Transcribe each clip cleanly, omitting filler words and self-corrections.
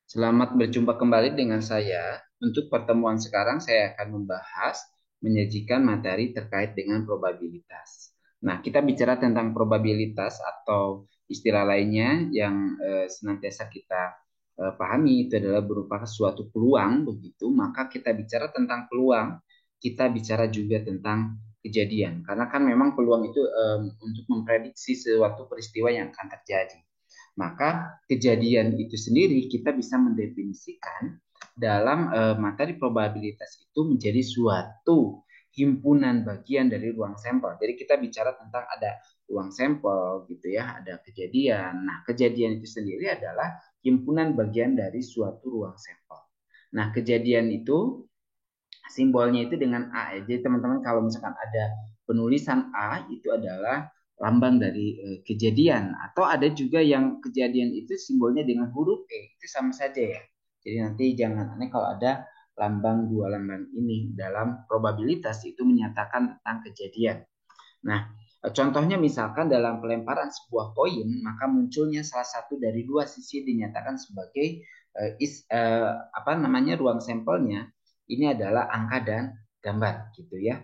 Selamat berjumpa kembali dengan saya. Untuk pertemuan sekarang saya akan membahas menyajikan materi terkait dengan probabilitas. Nah, kita bicara tentang probabilitas atau istilah lainnya yang senantiasa kita pahami itu adalah berupa suatu peluang begitu. Maka kita bicara tentang peluang, kita bicara juga tentang kejadian. Karena kan memang peluang itu untuk memprediksi suatu peristiwa yang akan terjadi. Maka kejadian itu sendiri kita bisa mendefinisikan dalam materi probabilitas itu menjadi suatu himpunan bagian dari ruang sampel. Jadi kita bicara tentang ada ruang sampel gitu ya, ada kejadian. Nah, kejadian itu sendiri adalah himpunan bagian dari suatu ruang sampel. Nah, kejadian itu simbolnya itu dengan A ya. Jadi teman-teman kalau misalkan ada penulisan A itu adalah lambang dari kejadian atau ada juga yang kejadian itu simbolnya dengan huruf E itu sama saja ya. Jadi nanti jangan aneh kalau ada lambang dua lambang ini dalam probabilitas itu menyatakan tentang kejadian. Nah, contohnya misalkan dalam pelemparan sebuah koin maka munculnya salah satu dari dua sisi dinyatakan sebagai apa namanya ruang sampelnya ini adalah angka dan gambar gitu ya.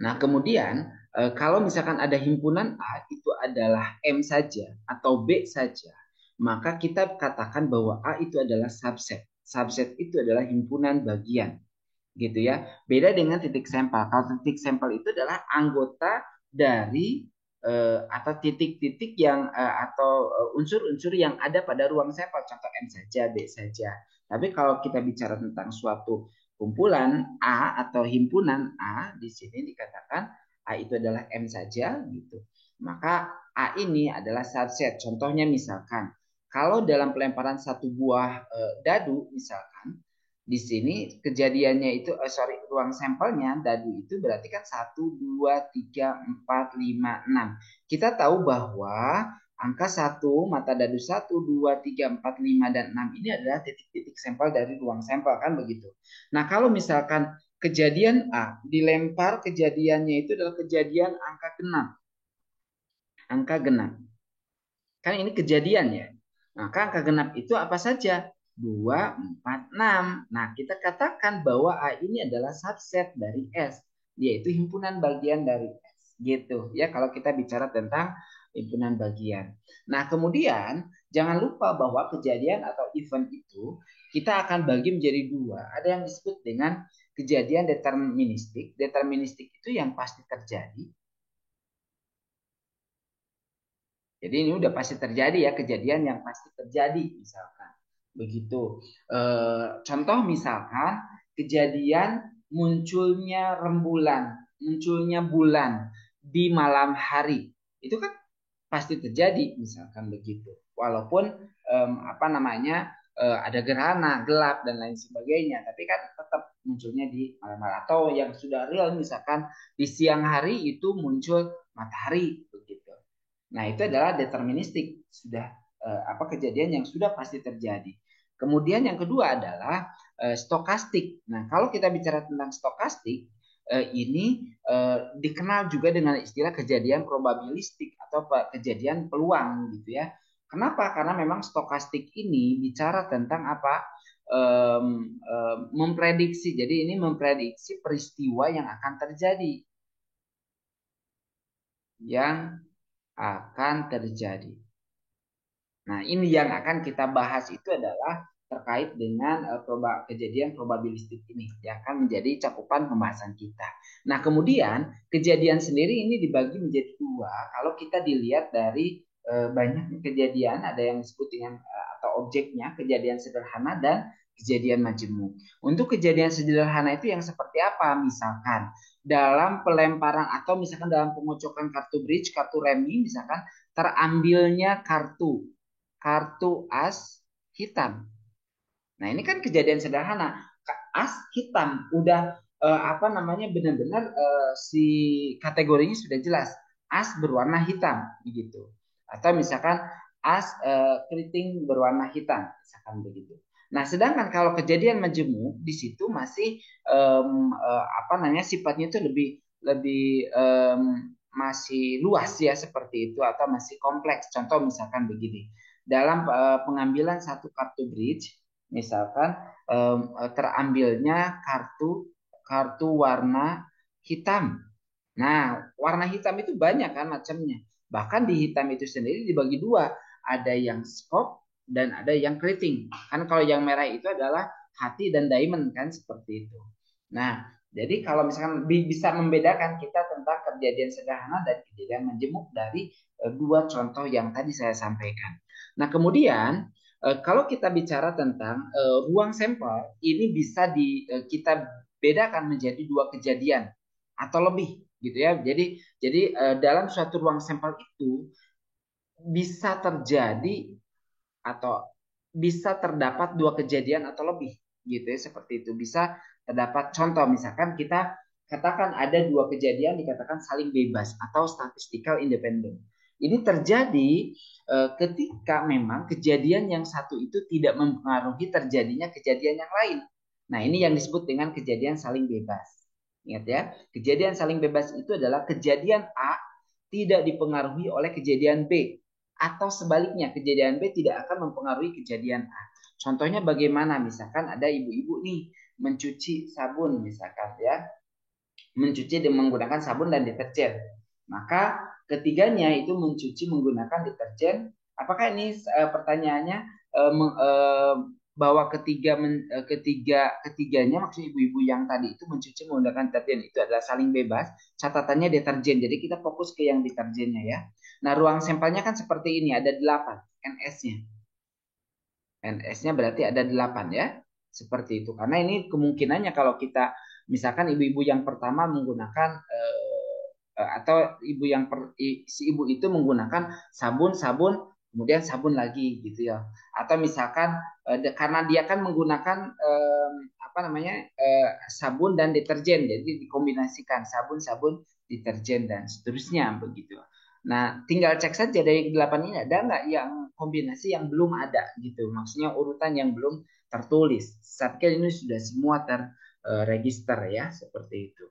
Nah, kemudian kalau misalkan ada himpunan A itu adalah M saja atau B saja, maka kita katakan bahwa A itu adalah subset. Subset itu adalah himpunan bagian gitu ya. Beda dengan titik sampel. Kalau titik sampel itu adalah anggota dari atau titik-titik yang atau unsur-unsur yang ada pada ruang sampel. Contoh M saja, B saja. Tapi kalau kita bicara tentang suatu kumpulan A atau himpunan A, di sini dikatakan A itu adalah M saja gitu. Maka A ini adalah subset. Contohnya misalkan kalau dalam pelemparan satu buah dadu misalkan di sini kejadiannya itu ruang sampelnya dadu itu berarti kan 1, 2, 3, 4, 5, 6. Kita tahu bahwa angka 1, mata dadu 1, 2, 3, 4, 5 dan 6 ini adalah titik-titik sampel dari ruang sampel kan begitu. Nah, kalau misalkan kejadian A dilempar kejadiannya itu adalah kejadian angka genap. Angka genap. Kan ini kejadian ya. Maka angka genap itu apa saja? 2, 4, 6. Nah, kita katakan bahwa A ini adalah subset dari S, yaitu himpunan bagian dari S. Gitu ya kalau kita bicara tentang himpunan bagian. Nah, kemudian jangan lupa bahwa kejadian atau event itu kita akan bagi menjadi dua. Ada yang disebut dengan kejadian deterministik. Deterministik itu yang pasti terjadi. Jadi ini udah pasti terjadi ya kejadian yang pasti terjadi misalkan begitu. Contoh misalkan kejadian munculnya rembulan, munculnya bulan di malam hari itu kan pasti terjadi misalkan begitu. Walaupun apa namanya ada gerhana, gelap dan lain sebagainya, tapi kan tetap munculnya di malam hari atau yang sudah real misalkan di siang hari itu muncul matahari begitu. Nah, itu adalah deterministik, sudah apa kejadian yang sudah pasti terjadi. Kemudian yang kedua adalah stokastik. Nah, kalau kita bicara tentang stokastik, ini dikenal juga dengan istilah kejadian probabilistik atau kejadian peluang gitu ya. Kenapa? Karena memang stokastik ini bicara tentang apa? Memprediksi. Jadi ini memprediksi peristiwa yang akan terjadi, yang akan terjadi. Nah, ini yang akan kita bahas itu adalah terkait dengan kejadian probabilistik ini yang akan menjadi cakupan pembahasan kita. Nah, kemudian kejadian sendiri ini dibagi menjadi dua. Kalau kita dilihat dari banyak kejadian, ada yang disebut dengan atau objeknya kejadian sederhana dan kejadian majemuk. Untuk kejadian sederhana itu yang seperti apa? Misalkan dalam pelemparan atau misalkan dalam pengocokan kartu bridge, kartu remi, misalkan terambilnya kartu as hitam. Nah, ini kan kejadian sederhana. As hitam udah apa namanya benar-benar si kategorinya sudah jelas. As berwarna hitam begitu. Atau misalkan as keriting berwarna hitam, misalkan begitu. Nah, sedangkan kalau kejadian majemuk di situ masih apa namanya sifatnya itu lebih lebih masih luas ya seperti itu atau masih kompleks. Contoh misalkan begini. dalam pengambilan satu kartu bridge, misalkan terambilnya kartu kartu warna hitam. Nah, warna hitam itu banyak kan macamnya. Bahkan di hitam itu sendiri dibagi dua. Ada yang scope dan ada yang keriting. Kan kalau yang merah itu adalah hati dan diamond kan seperti itu. Nah, jadi kalau misalkan bisa membedakan kita tentang kejadian sederhana dan kejadian menjemuk dari dua contoh yang tadi saya sampaikan. Nah, kemudian kalau kita bicara tentang ruang sampel, ini bisa kita bedakan menjadi dua kejadian atau lebih gitu ya. Jadi dalam suatu ruang sampel itu bisa terjadi atau bisa terdapat dua kejadian atau lebih gitu ya, seperti itu. Bisa terdapat contoh misalkan kita katakan ada dua kejadian dikatakan saling bebas atau statistical independent. Ini terjadi ketika memang kejadian yang satu itu tidak mempengaruhi terjadinya kejadian yang lain. Nah, ini yang disebut dengan kejadian saling bebas. Ingat ya, kejadian saling bebas itu adalah kejadian A tidak dipengaruhi oleh kejadian B, atau sebaliknya kejadian B tidak akan mempengaruhi kejadian A. Contohnya bagaimana? Misalkan ada ibu-ibu nih mencuci sabun misalkan ya, mencuci dengan menggunakan sabun dan deterjen. Maka ketiganya itu mencuci menggunakan deterjen. Apakah ini pertanyaannya bahwa ketiganya maksudnya ibu-ibu yang tadi itu mencuci menggunakan deterjen itu adalah saling bebas. Catatannya deterjen. Jadi kita fokus ke yang deterjennya ya. Nah, ruang sampelnya kan seperti ini, ada 8 NS-nya. NS-nya berarti ada 8 ya. Seperti itu. Karena ini kemungkinannya kalau kita misalkan ibu-ibu yang pertama menggunakan atau ibu yang si ibu itu menggunakan sabun kemudian sabun lagi gitu ya. Atau misalkan karena dia kan menggunakan apa namanya sabun dan deterjen, jadi dikombinasikan sabun deterjen dan seterusnya begitu. Nah, tinggal cek saja dari 8 ini ada nggak yang kombinasi yang belum ada gitu. Maksudnya urutan yang belum tertulis. Satker ini sudah semua terregister ya, seperti itu.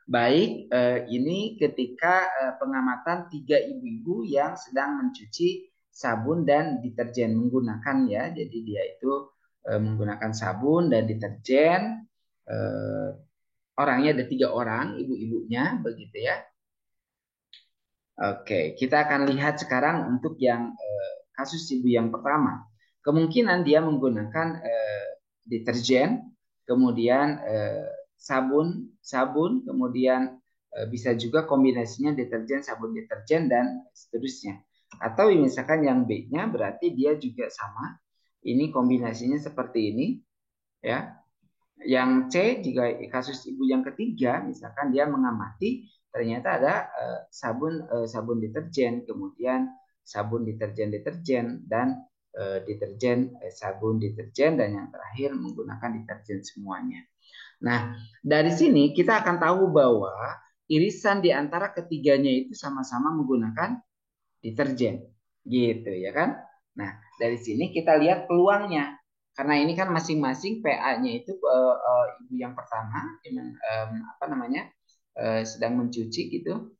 Baik, ini ketika pengamatan 3 ibu-ibu yang sedang mencuci sabun dan deterjen menggunakan ya. Jadi dia itu menggunakan sabun dan deterjen. Eh, Orangnya ada 3 orang, ibu-ibunya begitu ya. Oke, kita akan lihat sekarang untuk yang kasus ibu yang pertama. Kemungkinan dia menggunakan deterjen, kemudian sabun, kemudian bisa juga kombinasinya deterjen, sabun deterjen dan seterusnya. Atau misalkan yang B-nya berarti dia juga sama. Ini kombinasinya seperti ini, ya. Yang C juga kasus ibu yang ketiga, misalkan dia mengamati ternyata ada sabun deterjen, kemudian sabun deterjen dan sabun deterjen dan yang terakhir menggunakan deterjen semuanya. Nah, dari sini kita akan tahu bahwa irisan di antara ketiganya itu sama-sama menggunakan deterjen, gitu ya kan? Nah, dari sini kita lihat peluangnya. Karena ini kan masing-masing PA-nya itu ibu yang pertama yang apa namanya sedang mencuci gitu.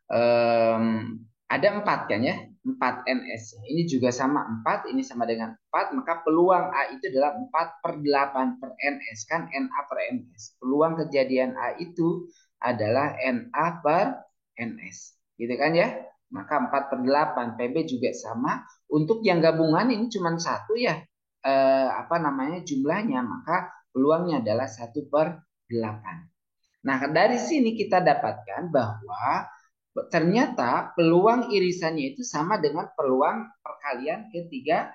Um, ada 4 kan ya, 4 NS. Ini juga sama 4, ini sama dengan 4, maka peluang A itu adalah 4/8/NS kan, NA per NS. Peluang kejadian A itu adalah NA per NS. Gitu kan ya? Maka 4/8, PB juga sama. Untuk yang gabungan ini cuma 1 ya, apa namanya jumlahnya, maka peluangnya adalah 1/8. Nah, dari sini kita dapatkan bahwa ternyata peluang irisannya itu sama dengan peluang perkalian ketiga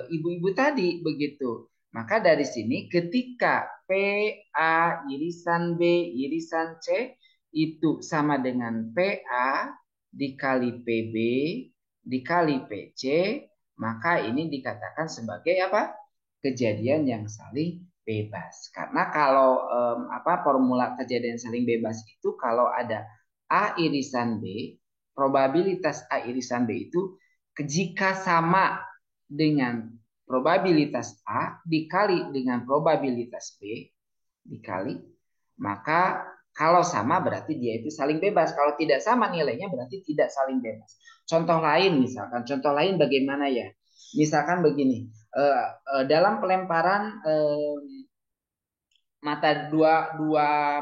ibu-ibu tadi begitu. Maka dari sini ketika PA irisan B irisan C itu sama dengan PA dikali PB dikali PC, maka ini dikatakan sebagai apa? Kejadian yang saling bebas. Karena kalau apa formula kejadian saling bebas itu kalau ada A irisan B, probabilitas A irisan B itu jika sama dengan probabilitas A dikali dengan probabilitas B dikali, maka Kalau sama berarti dia itu saling bebas. Kalau tidak sama nilainya berarti tidak saling bebas. Contoh lain misalkan, contoh lain bagaimana ya? Misalkan begini, dalam pelemparan mata dua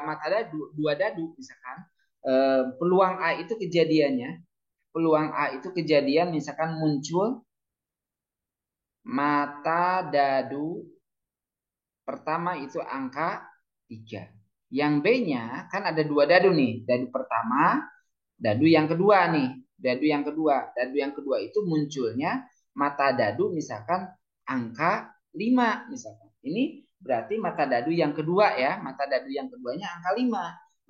mata dadu, dua dadu misalkan, peluang A itu kejadiannya, peluang A itu kejadian misalkan muncul mata dadu pertama itu angka 3. Yang B-nya kan ada dua dadu nih. Dadu pertama, dadu yang kedua nih. Dadu yang kedua. Dadu yang kedua itu munculnya mata dadu misalkan angka 5 misalkan. Ini berarti mata dadu yang kedua ya. Mata dadu yang keduanya angka 5.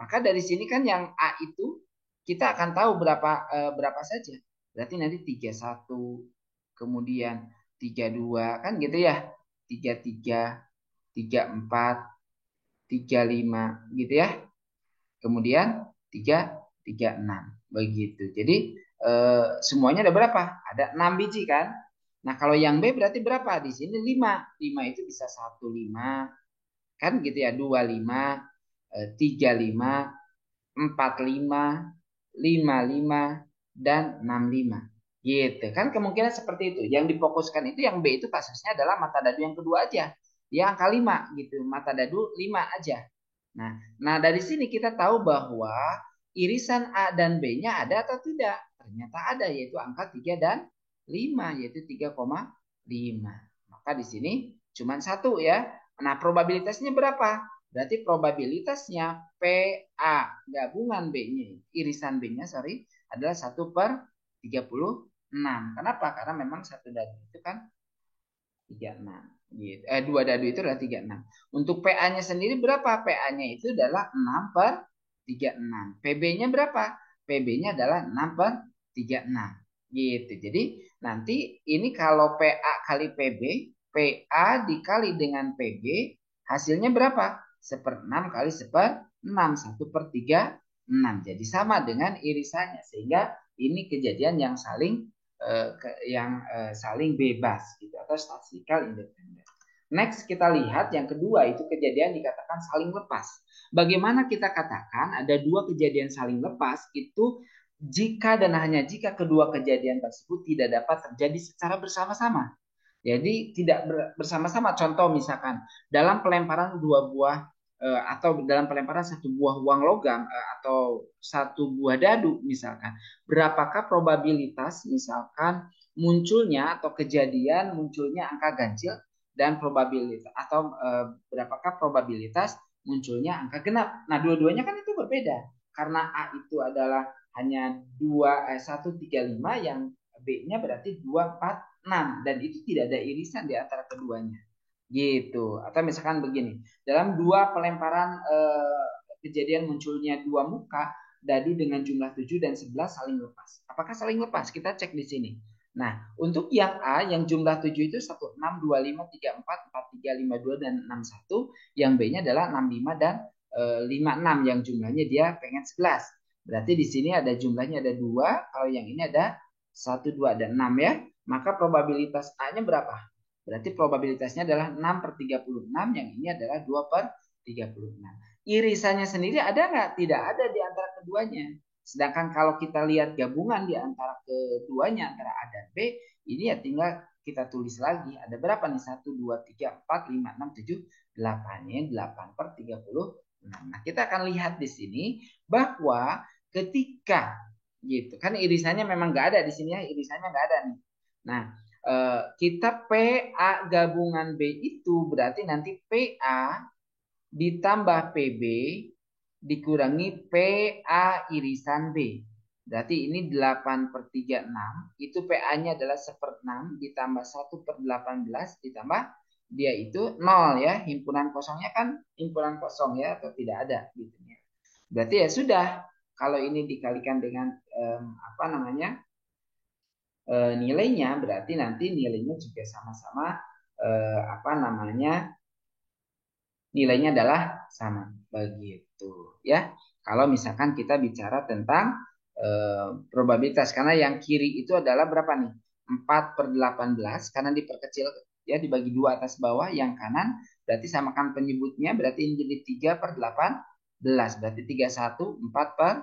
Maka dari sini kan yang A itu kita akan tahu berapa saja. Berarti nanti 31, kemudian 32 kan gitu ya. 33, 34, 35 gitu ya. Kemudian 336 begitu. Jadi semuanya ada berapa? Ada 6 biji kan? Nah, kalau yang B berarti berapa? Di sini 5. 5 itu bisa 15 kan gitu ya, 25, 35, 45, 55 dan 65. Gitu kan, kemungkinan seperti itu. Yang difokuskan itu yang B itu kasusnya adalah mata dadu yang kedua aja. Dia angka 5 gitu, mata dadu 5 aja. Nah, dari sini kita tahu bahwa irisan A dan B-nya ada atau tidak? Ternyata ada, yaitu angka 3 dan 5, yaitu 3,5. Maka di sini cuma satu ya. Nah, probabilitasnya berapa? Berarti probabilitasnya PA gabungan B-nya, irisan B-nya sorry, adalah 1/36. Kenapa? Karena memang satu dadu itu kan 36. Gitu. Dua dadu itu adalah 36. Untuk PA-nya sendiri berapa? PA-nya itu adalah 6/36. PB-nya berapa? PB-nya adalah 6/36. Gitu. Jadi nanti ini kalau PA kali PB, PA dikali dengan PB, hasilnya berapa? 1/6 kali 1/6, 1/36. Jadi sama dengan irisannya. Sehingga ini kejadian yang saling bebas gitu atau statistikal independen. Next kita lihat yang kedua itu kejadian dikatakan saling lepas. Bagaimana kita katakan ada dua kejadian saling lepas itu jika dan hanya jika kedua kejadian tersebut tidak dapat terjadi secara bersama-sama. Jadi tidak bersama-sama. Contoh misalkan dalam pelemparan dua buah atau dalam pelemparan satu buah uang logam atau satu buah dadu misalkan, berapakah probabilitas misalkan munculnya atau kejadian munculnya angka ganjil dan probabilitas atau berapakah probabilitas munculnya angka genap. Nah, dua-duanya kan itu berbeda karena A itu adalah hanya 135, yang B-nya berarti 246 dan itu tidak ada irisan di antara keduanya. Gitu. Atau misalkan begini, dalam dua pelemparan kejadian munculnya dua muka, dadu dengan jumlah 7 dan 11 saling lepas. Apakah saling lepas? Kita cek di sini. Nah, untuk yang A yang jumlah 7 itu 16, 25, 34, 43, 52 dan 61. Yang B-nya adalah 65 dan 56 yang jumlahnya dia pengen 11. Berarti di sini ada jumlahnya ada 2, kalau yang ini ada 1, 2 dan 6 ya. Maka probabilitas A-nya berapa? Berarti probabilitasnya adalah 6/36, yang ini adalah 2/36. Irisannya sendiri ada nggak? Tidak ada di antara keduanya. Sedangkan kalau kita lihat gabungan di antara keduanya, antara A dan B, ini ya tinggal kita tulis lagi. Ada berapa nih? 1, 2, 3, 4, 5, 6, 7, 8. Ini 8/36. Nah, kita akan lihat di sini bahwa ketika gitu kan irisannya memang nggak ada di sini ya, irisannya nggak ada nih. Nah, kita PA gabungan B itu berarti nanti PA ditambah PB dikurangi PA irisan B. Berarti ini 8/36, itu PA-nya adalah 1/6 ditambah 1/18 ditambah dia itu 0 ya, himpunan kosongnya kan himpunan kosong ya atau tidak ada gitu ya. Berarti ya sudah, kalau ini dikalikan dengan apa namanya? Nilainya berarti nanti nilainya juga sama-sama apa namanya, nilainya adalah sama begitu ya. Kalau misalkan kita bicara tentang probabilitas, karena yang kiri itu adalah berapa nih, 4/18 karena diperkecil ya, dibagi dua atas bawah. Yang kanan berarti samakan penyebutnya, berarti ini jadi 3/18. Berarti 4 per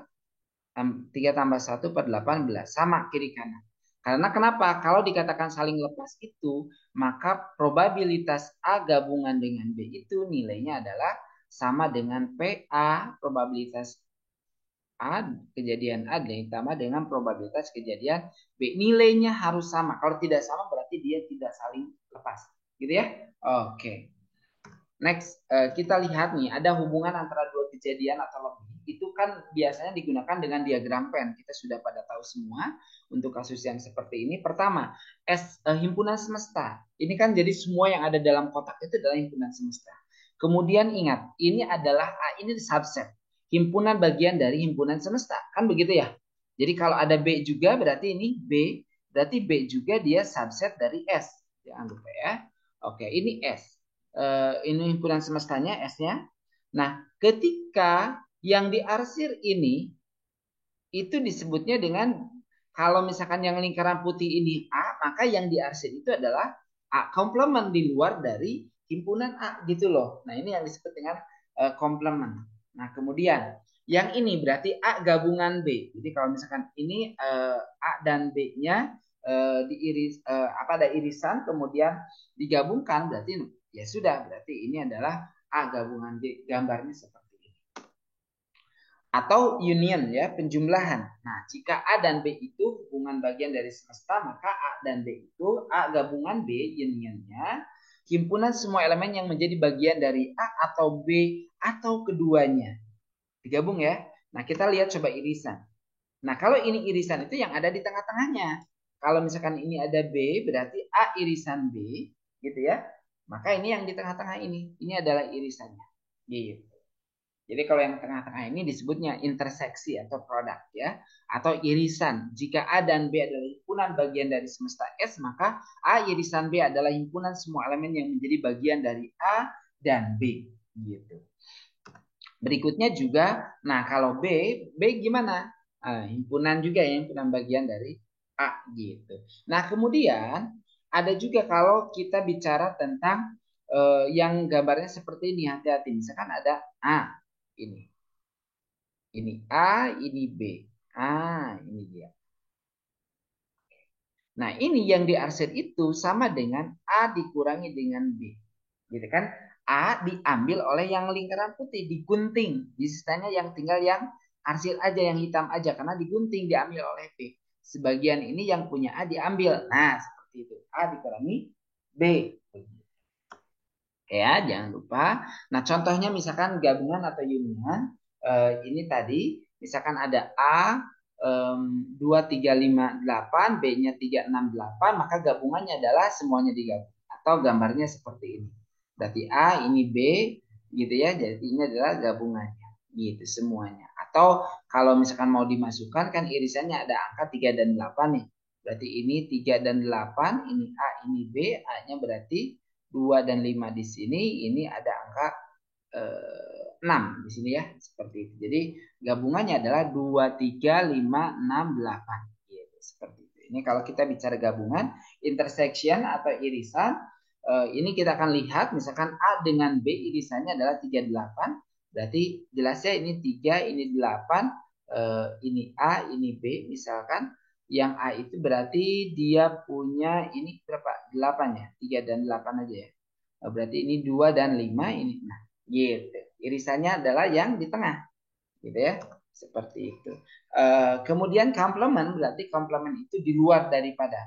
3 tambah 1 per 18. Sama kiri kanan. Karena kenapa? Kalau dikatakan saling lepas itu, maka probabilitas A gabungan dengan B itu nilainya adalah sama dengan PA, probabilitas A, kejadian A ditambah dengan probabilitas kejadian B. Nilainya harus sama. Kalau tidak sama berarti dia tidak saling lepas. Gitu ya? Oke. Next, kita lihat nih, ada hubungan antara dua kejadian atau lebih. Itu kan biasanya digunakan dengan diagram Venn. Kita sudah pada tahu semua untuk kasus yang seperti ini. Pertama, himpunan semesta. Ini kan jadi semua yang ada dalam kotak itu adalah himpunan semesta. Kemudian ingat, ini adalah A, ini subset. Himpunan bagian dari himpunan semesta. Kan begitu ya? Jadi kalau ada B juga berarti ini B. Berarti B juga dia subset dari S. Jangan lupa ya. Oke, ini S. Ini himpunan semestanya S-nya. Nah, ketika yang diarsir ini itu disebutnya dengan, kalau misalkan yang lingkaran putih ini A, maka yang diarsir itu adalah A komplement di luar dari himpunan A gitu loh. Nah, ini yang disebut dengan komplement. Nah, kemudian yang ini berarti A gabungan B. Jadi kalau misalkan ini A dan B-nya diiris ada irisan kemudian digabungkan berarti ya sudah, berarti ini adalah A gabungan B, gambarnya seperti ini. Atau union ya, penjumlahan. Nah, jika A dan B itu hubungan bagian dari semesta, maka A dan B itu A gabungan B, unionnya himpunan semua elemen yang menjadi bagian dari A atau B atau keduanya. Digabung ya. Nah, kita lihat coba irisan. Nah, kalau ini irisan itu yang ada di tengah-tengahnya. Kalau misalkan ini ada B, berarti A irisan B, gitu ya. Maka ini yang di tengah-tengah ini adalah irisannya. Gitu. Jadi kalau yang tengah-tengah ini disebutnya interseksi atau produk ya, atau irisan. Jika A dan B adalah himpunan bagian dari semesta S, maka A irisan B adalah himpunan semua elemen yang menjadi bagian dari A dan B. Gitu. Berikutnya juga, nah kalau B gimana? Himpunan juga ya, himpunan bagian dari A gitu. Nah kemudian ada juga kalau kita bicara tentang yang gambarnya seperti ini, hati-hati. Misalkan ada A ini A, ini B. Ini dia. Nah ini yang diarsir itu sama dengan A dikurangi dengan B. Gitu kan? A diambil oleh yang lingkaran putih, digunting. Di sisanya yang tinggal yang arsir aja, yang hitam aja. Karena digunting, diambil oleh B. Sebagian ini yang punya A diambil. Nah, seperti itu. A dikurangi B. Ya, jangan lupa. Nah, contohnya misalkan gabungan atau union. Ini tadi, misalkan ada A 2358, B-nya 368, maka gabungannya adalah semuanya digabung. Atau gambarnya seperti ini. Berarti A, ini B, gitu ya. Jadi ini adalah gabungannya. Gitu semuanya. Atau kalau misalkan mau dimasukkan, kan irisannya ada angka 3 dan 8 nih. Berarti ini 3 dan 8, ini A, ini B, A-nya berarti 2 dan 5 di sini, ini ada angka 6 di sini ya, seperti itu. Jadi gabungannya adalah 2, 3, 5, 6, 8. Gitu, seperti itu. Ini kalau kita bicara gabungan, intersection atau irisan, ini kita akan lihat misalkan A dengan B irisannya adalah 3, 8. Berarti jelasnya ini 3, ini 8, ini A, ini B misalkan. Yang A itu berarti dia punya ini berapa? 8 ya. 3 dan 8 aja ya. Berarti ini 2 dan 5 ini. Nah, gitu. Irisannya adalah yang di tengah. Gitu ya. Seperti itu. Kemudian komplement berarti komplement itu di luar daripada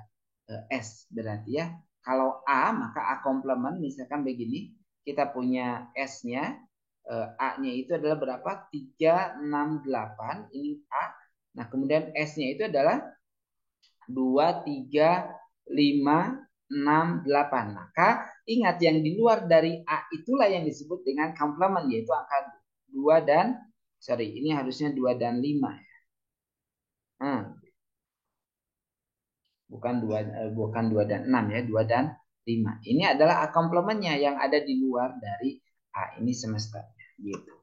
S berarti ya. Kalau A maka A komplement misalkan begini. Kita punya S-nya. A-nya itu adalah berapa? 3, 6, 8. Ini A. Nah, kemudian S-nya itu adalah 2, 3, 5, 6, 8. Maka ingat yang di luar dari A itulah yang disebut dengan komplement, yaitu angka 2 dan, sorry, ini harusnya 2 dan 5 ya. Bukan 2 dan 6 ya, 2 dan 5. Ini adalah A komplementnya yang ada di luar dari A, ini semestanya gitu.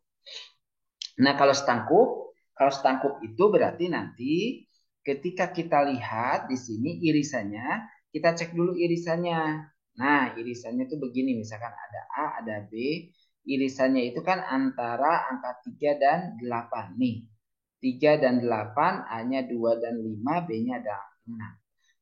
Nah, kalau setangkup itu berarti nanti ketika kita lihat di sini irisannya, kita cek dulu irisannya. Nah, irisannya itu begini, misalkan ada A, ada B. irisannya itu kan antara angka 3 dan 8 nih. 3 dan 8, A-nya 2 dan 5, B-nya ada 6.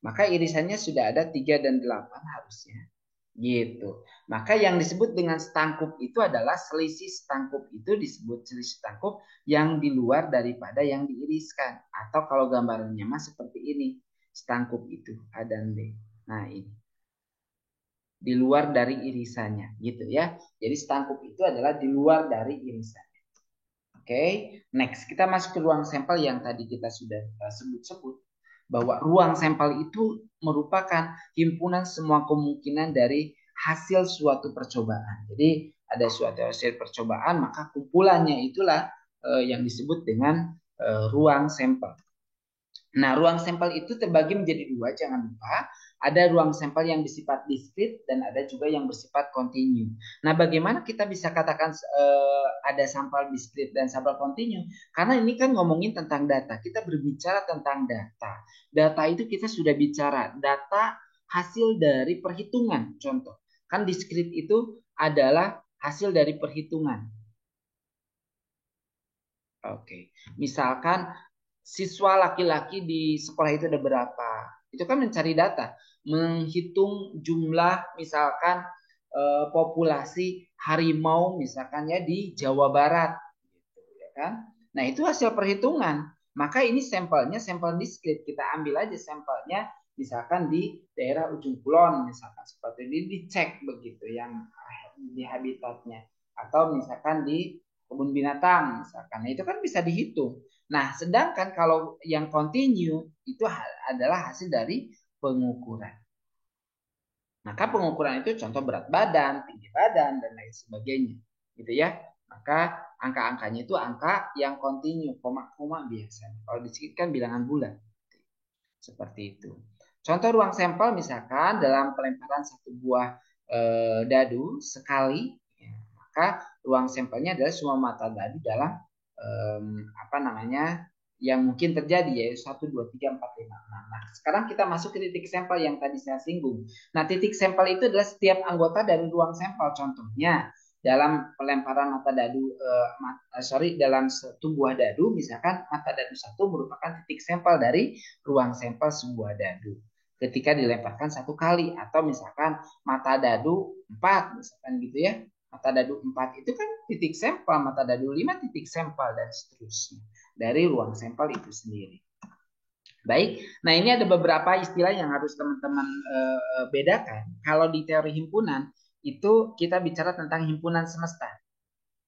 Maka irisannya sudah ada 3 dan 8 harusnya. Gitu. Maka yang disebut dengan stangkup itu adalah selisih stangkup itu disebut selisih stangkup yang di luar daripada yang diiriskan. Atau kalau gambarannya mas seperti ini. Stangkup itu A dan B. Nah ini. Di luar dari irisannya gitu ya. Jadi stangkup itu adalah di luar dari irisannya. Oke, next kita masuk ke ruang sampel yang tadi kita sudah sebut-sebut bahwa ruang sampel itu merupakan himpunan semua kemungkinan dari hasil suatu percobaan. Jadi ada suatu hasil percobaan maka kumpulannya itulah yang disebut dengan ruang sampel. Nah, ruang sampel itu terbagi menjadi dua, jangan lupa. Ada ruang sampel yang bersifat diskrit dan ada juga yang bersifat kontinu. Nah, bagaimana kita bisa katakan ada sampel diskrit dan sampel kontinu? Karena ini kan ngomongin tentang data. Kita berbicara tentang data. Data itu kita sudah bicara. Data hasil dari perhitungan. Contoh, kan diskrit itu adalah hasil dari perhitungan. Oke, misalkan siswa laki-laki di sekolah itu ada berapa? Itu kan mencari data, menghitung jumlah misalkan populasi harimau misalkan ya di Jawa Barat, gitu ya kan? Nah itu hasil perhitungan. Maka ini sampelnya sampel diskrit. Kita ambil aja sampelnya misalkan di daerah ujung kulon misalkan seperti ini dicek begitu yang di habitatnya atau misalkan di kebun binatang misalkan. Nah, itu kan bisa dihitung. Nah, sedangkan kalau yang continue itu adalah hasil dari pengukuran. Maka pengukuran itu contoh berat badan, tinggi badan, dan lain sebagainya. Gitu ya. Maka angka-angkanya itu angka yang continue, koma-koma biasanya. Kalau di sini kan bilangan bulan. Seperti itu. Contoh ruang sampel misalkan dalam pelemparan satu buah dadu sekali, ya, maka ruang sampelnya adalah semua mata dadu dalam apa namanya yang mungkin terjadi yaitu 1, 2, 3, 4, 5, 6. Nah, sekarang kita masuk ke titik sampel yang tadi saya singgung. Nah, titik sampel itu adalah setiap anggota dari ruang sampel. Contohnya dalam pelemparan mata dadu dalam satu buah dadu misalkan mata dadu satu merupakan titik sampel dari ruang sampel sebuah dadu ketika dilemparkan satu kali atau misalkan mata dadu 4 misalkan gitu ya. Mata dadu 4 itu kan titik sampel, mata dadu 5 titik sampel dan seterusnya dari ruang sampel itu sendiri. Baik, nah ini ada beberapa istilah yang harus teman-teman bedakan. Kalau di teori himpunan itu kita bicara tentang himpunan semesta.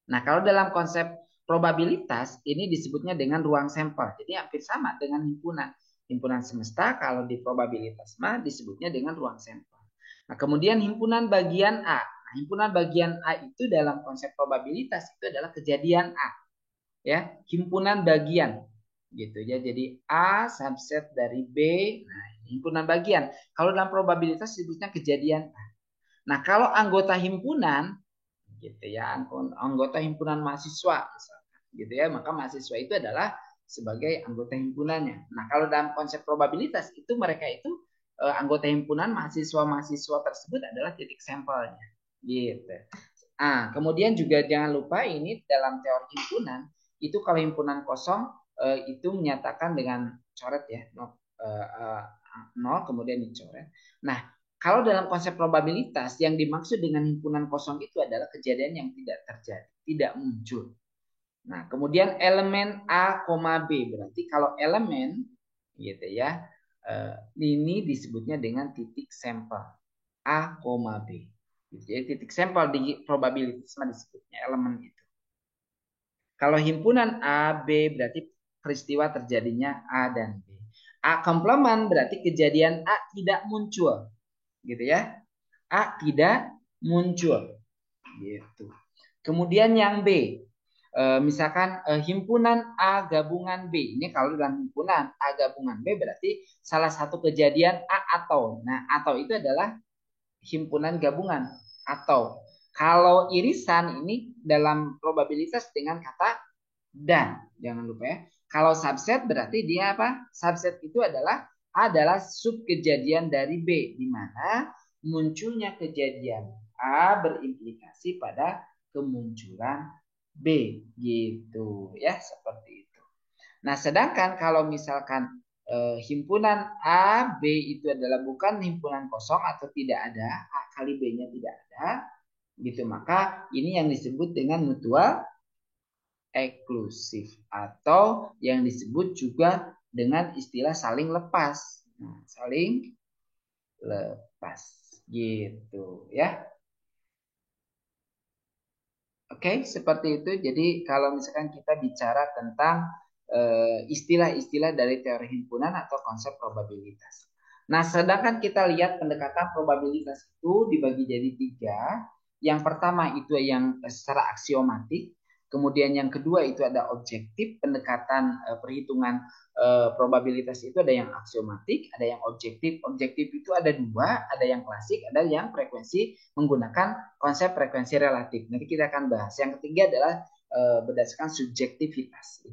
Nah, kalau dalam konsep probabilitas ini disebutnya dengan ruang sampel. Jadi hampir sama dengan himpunan. Himpunan semesta kalau di probabilitas mah disebutnya dengan ruang sampel. Nah, kemudian himpunan bagian A. Nah, himpunan bagian A itu dalam konsep probabilitas itu adalah kejadian A. Ya, himpunan bagian gitu ya. Jadi A subset dari B. Nah, himpunan bagian. Kalau dalam probabilitas disebutnya kejadian A. Nah, kalau anggota himpunan gitu ya, anggota himpunan mahasiswa misalkan, gitu ya, maka mahasiswa itu adalah sebagai anggota himpunannya. Nah, kalau dalam konsep probabilitas itu mereka itu anggota himpunan mahasiswa-mahasiswa tersebut adalah titik sampelnya gitu. Kemudian juga jangan lupa ini dalam teori himpunan itu kalau himpunan kosong itu menyatakan dengan coret ya, nol kemudian dicoret. Nah, kalau dalam konsep probabilitas yang dimaksud dengan himpunan kosong itu adalah kejadian yang tidak terjadi, tidak muncul. Nah, kemudian elemen A, B berarti kalau elemen gitu ya, ini disebutnya dengan titik sampel A, B. Jadi titik sampel di probabilitas disebutnya elemen itu. Kalau himpunan A, B berarti peristiwa terjadinya A dan B. A komplement berarti kejadian A tidak muncul. Gitu ya. A tidak muncul. Gitu. Kemudian yang B, misalkan himpunan A gabungan B. Ini kalau dalam himpunan A gabungan B berarti salah satu kejadian A atau. Nah, atau itu adalah himpunan gabungan atau. Kalau irisan ini dalam probabilitas dengan kata dan. Jangan lupa ya. Kalau subset berarti dia apa? Subset itu adalah sub kejadian dari B di mana munculnya kejadian A berimplikasi pada kemunculan B gitu ya, seperti itu. Nah, sedangkan kalau misalkan himpunan A, B itu adalah bukan himpunan kosong atau tidak ada, A kali B-nya tidak ada, gitu. Maka ini yang disebut dengan mutual eksklusif atau yang disebut juga dengan istilah saling lepas. Nah, saling lepas gitu ya. Oke, seperti itu. Jadi kalau misalkan kita bicara tentang istilah-istilah dari teori himpunan atau konsep probabilitas. Nah, sedangkan kita lihat pendekatan probabilitas itu dibagi jadi tiga. Yang pertama itu yang secara aksiomatik. Kemudian yang kedua itu ada objektif, pendekatan perhitungan probabilitas itu ada yang aksiomatik, ada yang objektif. Objektif itu ada dua, ada yang klasik, ada yang frekuensi menggunakan konsep frekuensi relatif. Nanti kita akan bahas. Yang ketiga adalah berdasarkan subjektivitas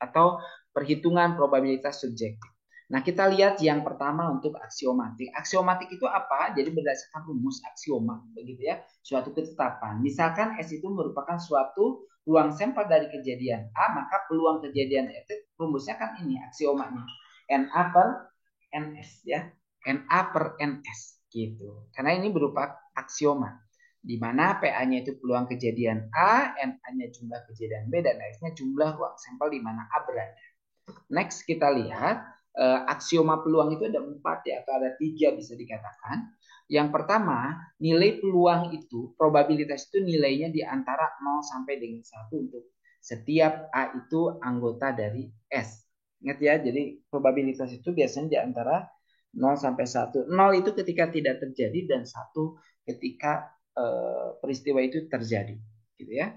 atau perhitungan probabilitas subjektif. Nah, kita lihat yang pertama untuk aksiomatik. Aksiomatik itu apa? Jadi berdasarkan rumus aksioma, begitu ya, suatu ketetapan. Misalkan S itu merupakan suatu ruang sampel dari kejadian A, maka peluang kejadian itu rumusnya kan ini aksiomanya. NA per NS ya. NA per NS gitu. Karena ini berupa aksioma di mana PA-nya itu peluang kejadian A, NA-nya jumlah kejadian B, dan X-nya jumlah ruang sampel di mana A berada. Next kita lihat aksioma peluang itu ada 4 ya, atau ada 3 bisa dikatakan. Yang pertama, nilai peluang itu, probabilitas itu nilainya di antara 0 sampai dengan 1 untuk setiap A itu anggota dari S. Ingat ya, jadi probabilitas itu biasanya di antara 0 sampai 1. 0 itu ketika tidak terjadi dan 1 ketika peristiwa itu terjadi, gitu ya.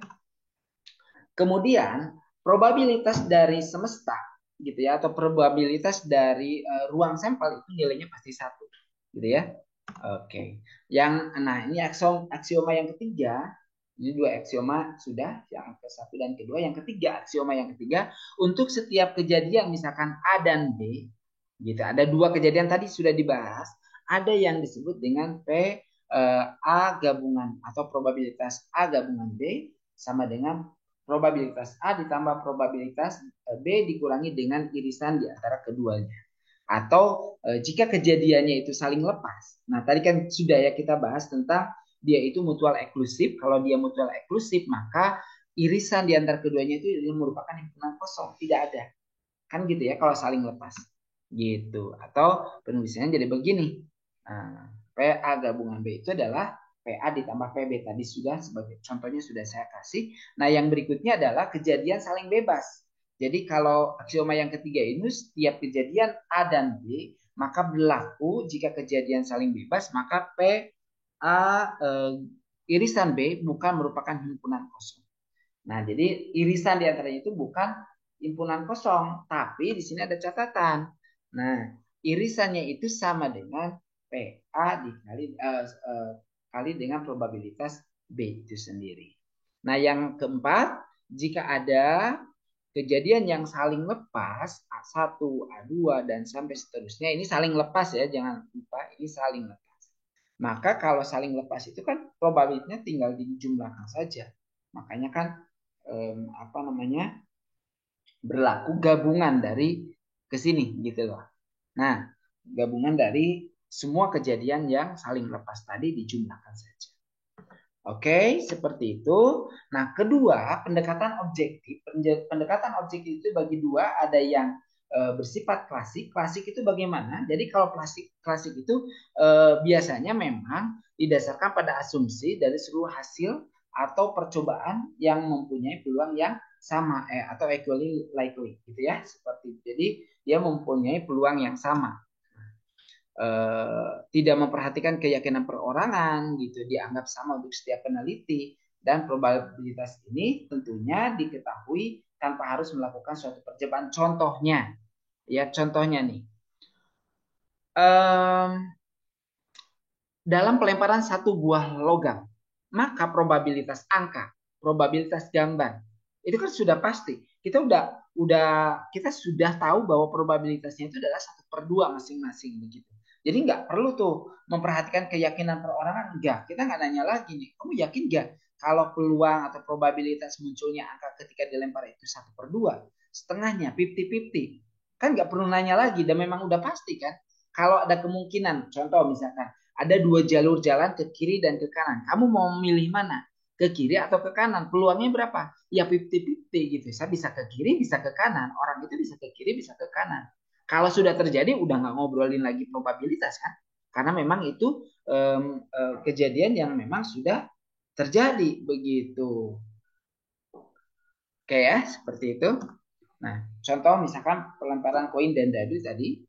Kemudian probabilitas dari semesta gitu ya, atau probabilitas dari ruang sampel itu nilainya pasti 1 gitu ya. Oke. Nah ini aksioma yang ketiga. Ini dua aksioma sudah, yang ke satu dan kedua. Yang ketiga, aksioma yang ketiga, untuk setiap kejadian misalkan A dan B, gitu. Ada dua kejadian tadi sudah dibahas. Ada yang disebut dengan A gabungan atau probabilitas A gabungan B sama dengan probabilitas A ditambah probabilitas B dikurangi dengan irisan di antara keduanya. Atau jika kejadiannya itu saling lepas. Nah, tadi kan sudah ya kita bahas tentang dia itu mutual eksklusif. Kalau dia mutual eksklusif, maka irisan di antara keduanya itu merupakan himpunan kosong, tidak ada. Kan gitu ya kalau saling lepas. Gitu. Atau penulisannya jadi begini. Nah, PA gabungan B itu adalah PA ditambah PB. Tadi sudah sebagai contohnya sudah saya kasih. Nah, yang berikutnya adalah kejadian saling bebas. Jadi kalau aksioma yang ketiga ini setiap kejadian A dan B maka berlaku jika kejadian saling bebas maka PA irisan B bukan merupakan himpunan kosong. Nah, jadi irisan di antaranya itu bukan himpunan kosong, tapi di sini ada catatan. Nah, irisannya itu sama dengan PA dikali kali dengan probabilitas B itu sendiri. Nah, yang keempat, jika ada kejadian yang saling lepas A1, A2 dan sampai seterusnya, ini saling lepas ya, jangan lupa ini saling lepas. Maka kalau saling lepas itu kan probabilitasnya tinggal dijumlahkan saja. Makanya kan apa namanya berlaku gabungan dari ke sini gitu loh. Nah, gabungan dari semua kejadian yang saling lepas tadi dijumlahkan saja. Oke, seperti itu. Nah, kedua, pendekatan objektif. Pendekatan objektif itu bagi dua, ada yang bersifat klasik. Klasik itu bagaimana? Jadi kalau klasik itu biasanya memang didasarkan pada asumsi dari seluruh hasil atau percobaan yang mempunyai peluang yang sama atau equally likely gitu ya. Seperti itu. Jadi dia mempunyai peluang yang sama. Tidak memperhatikan keyakinan perorangan gitu, dianggap sama untuk setiap peneliti, dan probabilitas ini tentunya diketahui tanpa harus melakukan suatu percobaan. Contohnya ya, contohnya nih dalam pelemparan satu buah logam, maka probabilitas angka, probabilitas gambar itu kan sudah pasti. Kita sudah tahu bahwa probabilitasnya itu adalah 1/2 masing-masing begitu. Jadi nggak perlu tuh memperhatikan keyakinan perorangan. Enggak, kita nggak nanya lagi nih. Kamu yakin nggak kalau peluang atau probabilitas munculnya angka ketika dilempar itu 1/2, setengahnya, 50-50. Kan nggak perlu nanya lagi dan memang udah pasti kan. Kalau ada kemungkinan, contoh misalkan ada 2 jalur jalan ke kiri dan ke kanan. Kamu mau memilih mana? Ke kiri atau ke kanan? Peluangnya berapa? Ya 50-50 gitu. Saya bisa ke kiri, bisa ke kanan. Orang itu bisa ke kiri, bisa ke kanan. Kalau sudah terjadi, udah nggak ngobrolin lagi probabilitas kan? Karena memang itu kejadian yang memang sudah terjadi begitu. Oke ya, seperti itu. Nah, contoh misalkan pelemparan koin dan dadu tadi.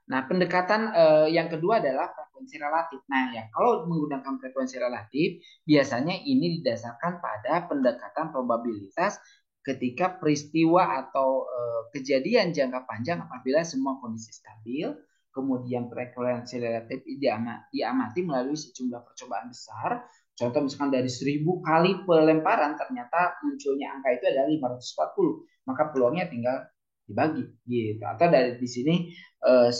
Nah, pendekatan yang kedua adalah frekuensi relatif. Nah, ya kalau menggunakan frekuensi relatif, biasanya ini didasarkan pada pendekatan probabilitas ketika peristiwa atau kejadian jangka panjang apabila semua kondisi stabil, kemudian frekuensi relatif diamati melalui sejumlah percobaan besar. Contoh misalkan dari 1.000 kali pelemparan ternyata munculnya angka itu adalah 540, maka peluangnya tinggal dibagi gitu. Atau dari di sini 1.000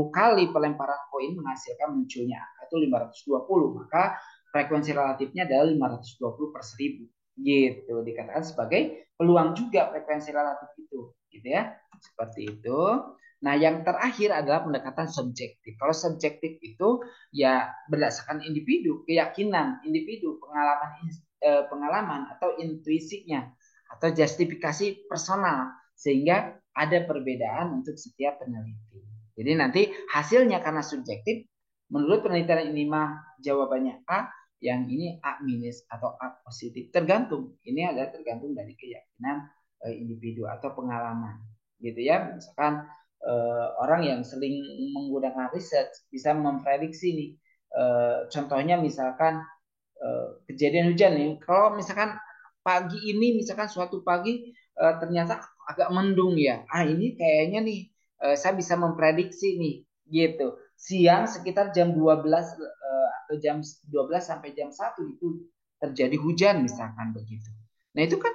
kali pelemparan koin menghasilkan munculnya angka itu 520, maka frekuensi relatifnya adalah 520 per 1.000 gitu. Dikatakan sebagai peluang juga frekuensi relatif itu gitu ya, seperti itu. Nah, yang terakhir adalah pendekatan subjektif. Kalau subjektif itu ya berdasarkan individu, keyakinan individu, pengalaman atau intuisinya atau justifikasi personal, sehingga ada perbedaan untuk setiap peneliti. Jadi nanti hasilnya karena subjektif, menurut penelitian ini mah jawabannya A, yang ini A minus atau A positif. Tergantung. Ini adalah tergantung dari keyakinan individu atau pengalaman. Gitu ya. Misalkan orang yang sering menggunakan riset bisa memprediksi nih. Contohnya misalkan kejadian hujan nih. Kalau misalkan pagi ini, misalkan suatu pagi ternyata agak mendung ya. Ah ini kayaknya nih saya bisa memprediksi nih gitu. Siang sekitar jam 12 atau jam 12 sampai jam 1 itu terjadi hujan misalkan begitu. Nah itu kan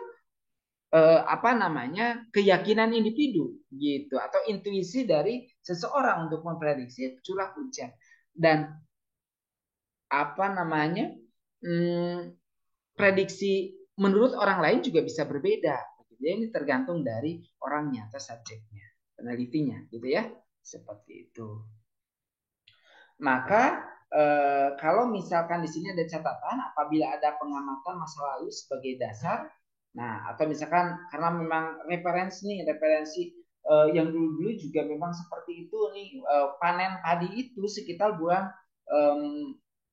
apa namanya keyakinan individu gitu atau intuisi dari seseorang untuk memprediksi curah hujan dan apa namanya prediksi menurut orang lain juga bisa berbeda. Jadi ini tergantung dari orangnya atau subjeknya, penelitinya, gitu ya, seperti itu. Maka kalau misalkan di sini ada catatan apabila ada pengamatan masa lalu sebagai dasar, nah atau misalkan karena memang referensi yang dulu-dulu juga memang seperti itu nih panen padi itu sekitar bulan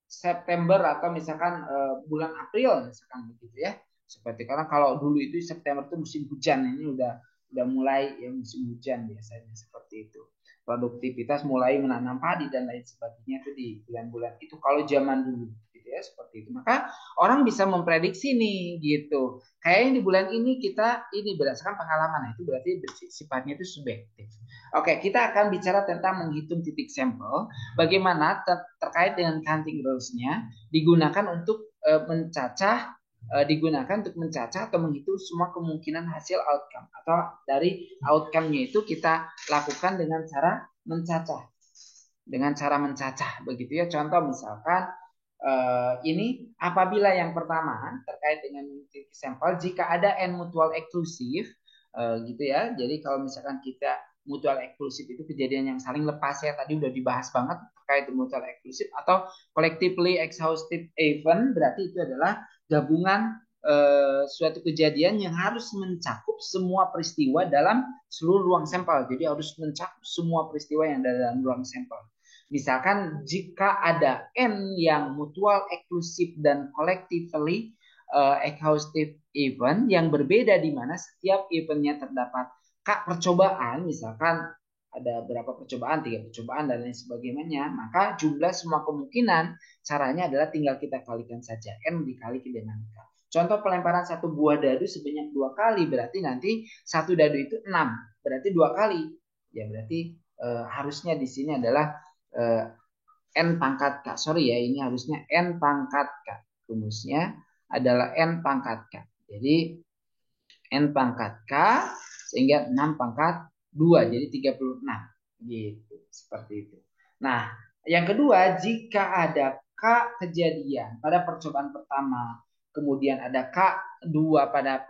September atau misalkan bulan April misalkan begitu ya. Seperti karena kalau dulu itu September itu musim hujan, ini udah mulai ya musim hujan biasanya seperti itu. Produktivitas mulai menanam padi dan lain sebagainya itu di bulan-bulan itu kalau zaman dulu gitu ya seperti itu. Maka orang bisa memprediksi nih gitu. Kayaknya di bulan ini kita ini berdasarkan pengalaman. Nah, itu berarti sifatnya itu subjektif. Oke, kita akan bicara tentang menghitung titik sampel. Bagaimana terkait dengan counting rules-nya digunakan untuk mencacah digunakan untuk mencacah atau menghitung semua kemungkinan hasil outcome atau dari outcome-nya itu kita lakukan dengan cara mencacah begitu ya. Contoh misalkan ini apabila yang pertama terkait dengan sampel jika ada n mutual eksklusif gitu ya. Jadi kalau misalkan kita mutual eksklusif itu kejadian yang saling lepas ya, tadi udah dibahas banget terkait mutual eksklusif atau collectively exhaustive event, berarti itu adalah gabungan suatu kejadian yang harus mencakup semua peristiwa dalam seluruh ruang sampel. Jadi harus mencakup semua peristiwa yang ada dalam ruang sampel. Misalkan jika ada N yang mutual eksklusif dan collectively exhaustive event yang berbeda di mana setiap eventnya terdapat percobaan, misalkan ada berapa percobaan, 3 percobaan dan lain sebagainya, maka jumlah semua kemungkinan caranya adalah tinggal kita kalikan saja N dikali dengan K. Contoh pelemparan satu buah dadu sebanyak 2 kali, berarti nanti satu dadu itu 6, berarti 2 kali. Ya berarti harusnya di sini adalah N pangkat K. Sorry ya, ini harusnya N pangkat K. Rumusnya adalah N pangkat K. Jadi N pangkat K sehingga 6 pangkat 2. Jadi 36. Gitu. Seperti itu. Nah, Yang kedua, jika ada K kejadian pada percobaan pertama, kemudian ada K2 pada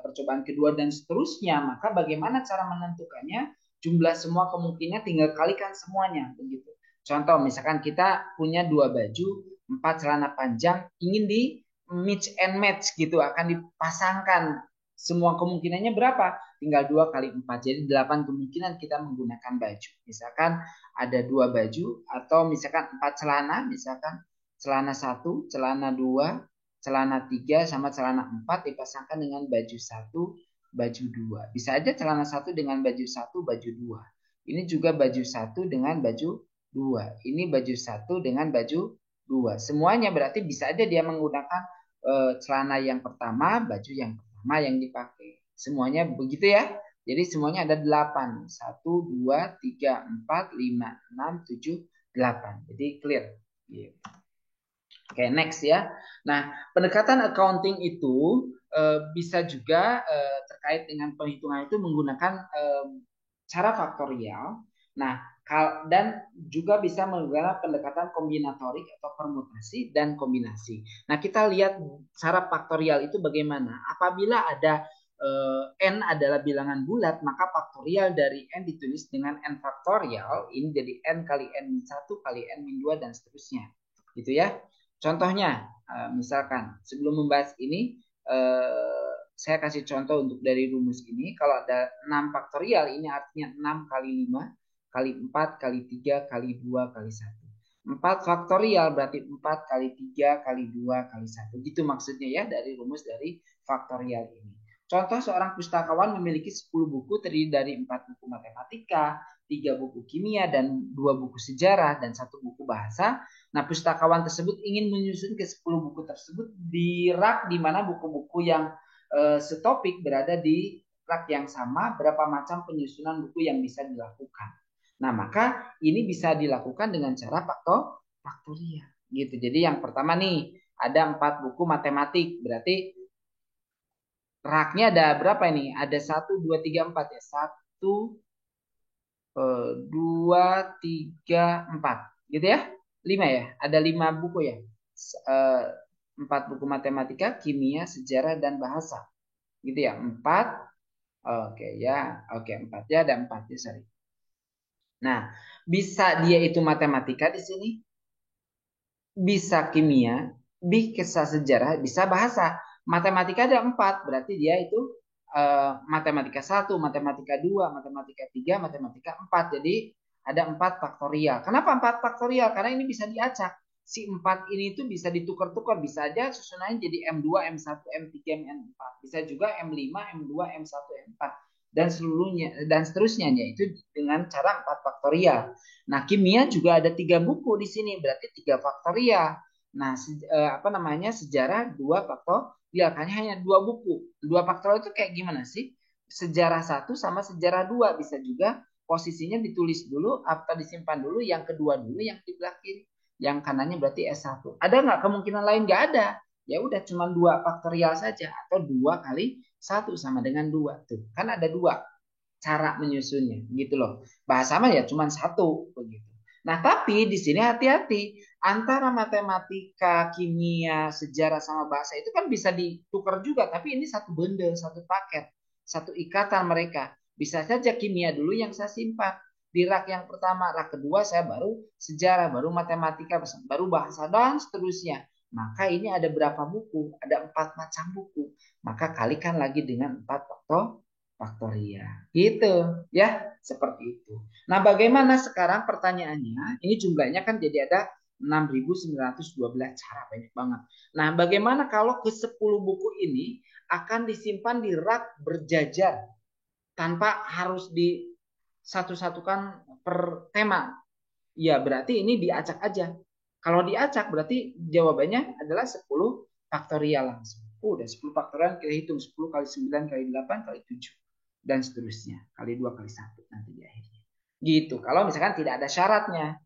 percobaan kedua dan seterusnya, maka bagaimana cara menentukannya? Jumlah semua kemungkinan tinggal kalikan semuanya begitu. Contoh misalkan kita punya 2 baju, 4 celana panjang, ingin di mix and match gitu, akan dipasangkan. Semua kemungkinannya berapa? Tinggal 2 kali 4. Jadi 8 kemungkinan kita menggunakan baju. Misalkan ada 2 baju atau misalkan 4 celana, misalkan celana 1, celana 2, celana 3 sama celana 4 dipasangkan dengan baju 1, baju 2. Bisa aja celana 1 dengan baju 1, baju 2. Ini juga baju 1 dengan baju 2. Ini baju 1 dengan baju 2. Semuanya berarti bisa aja dia menggunakan celana yang pertama, baju yang pertama yang dipakai. Semuanya begitu ya. Jadi semuanya ada 8. 1, 2, 3, 4, 5, 6, 7, 8. Jadi clear. Oke, next ya. Nah, pendekatan accounting itu bisa juga terkait dengan perhitungan itu menggunakan cara faktorial. Nah, dan juga bisa menggunakan pendekatan kombinatorik atau permutasi dan kombinasi. Nah, kita lihat cara faktorial itu bagaimana. Apabila ada n adalah bilangan bulat, maka faktorial dari n ditulis dengan n faktorial. Ini jadi n kali n-1 kali n-2 dan seterusnya. Gitu ya. Contohnya, misalkan sebelum membahas ini, saya kasih contoh untuk dari rumus ini. Kalau ada 6 faktorial, ini artinya 6 kali 5, kali 4, kali 3, kali 2, kali 1. 4 faktorial berarti 4 kali 3, kali 2, kali 1. Gitu maksudnya ya dari rumus dari faktorial ini. Contoh seorang pustakawan memiliki 10 buku terdiri dari 4 buku matematika, 3 buku kimia, dan 2 buku sejarah, dan 1 buku bahasa. Nah, pustakawan tersebut ingin menyusun ke 10 buku tersebut di rak di mana buku-buku yang setopik berada di rak yang sama, berapa macam penyusunan buku yang bisa dilakukan. Nah, maka ini bisa dilakukan dengan cara faktorial. Gitu. Jadi yang pertama nih, ada 4 buku matematik. Berarti raknya ada berapa ini? Ada 1, 2, 3, 4 ya. 1, 2, 3, 4. Gitu ya? 5 ya? Ada 5 buku ya? 4 buku matematika, kimia, sejarah, dan bahasa. Gitu ya? 4. Oke ya. Oke, 4 ya. Ada 4 ya, sorry. Nah, bisa dia itu matematika di sini, bisa kimia, bisa sejarah, bisa bahasa. Matematika ada 4, berarti dia itu matematika 1, matematika 2, matematika 3, matematika 4. Jadi ada 4 faktorial. Kenapa 4 faktorial? Karena ini bisa diacak. Si 4 ini itu bisa ditukar-tukar. Bisa aja susunannya jadi M2, M1, M3, M4. Bisa juga M5, M2, M1, M4. Dan seluruhnya dan seterusnya, yaitu dengan cara 4 faktorial. Nah, kimia juga ada 3 buku di sini, berarti 3 faktorial. Nah, apa namanya, sejarah 2 faktorial, hanya 2 buku. 2 faktorial itu kayak gimana sih? Sejarah 1 sama sejarah 2 bisa juga posisinya ditulis dulu atau disimpan dulu, yang kedua dulu yang di belakang kiri. Yang kanannya berarti S1. Ada nggak kemungkinan lain? Nggak ada. Ya udah cuma 2 faktorial saja, atau 2 kali 1 sama dengan 2. Tuh, kan ada 2 cara menyusunnya gitu loh. Bahasa mah ya cuma 1 begitu. Nah, tapi di sini hati-hati, antara matematika, kimia, sejarah sama bahasa itu kan bisa ditukar juga, tapi ini satu bundle, satu paket, satu ikatan mereka. Bisa saja kimia dulu yang saya simpan di rak yang pertama, rak kedua saya baru sejarah, baru matematika, baru bahasa, dan seterusnya. Maka ini ada berapa buku? Ada 4 macam buku. Maka kalikan lagi dengan 4 faktorial. Gitu ya, seperti itu. Nah, bagaimana sekarang pertanyaannya? Ini jumlahnya kan jadi ada 6.912 cara, banyak banget. Nah, bagaimana kalau ke 10 buku ini akan disimpan di rak berjajar tanpa harus di satu-satukan per tema? Ya, berarti ini diacak aja. Kalau diacak berarti jawabannya adalah 10 faktorial langsung. Udah 10 faktorial kita hitung, 10 kali 9 kali 8 kali 7 dan seterusnya, kali 2 kali 1 nanti di akhirnya. Gitu. Kalau misalkan tidak ada syaratnya.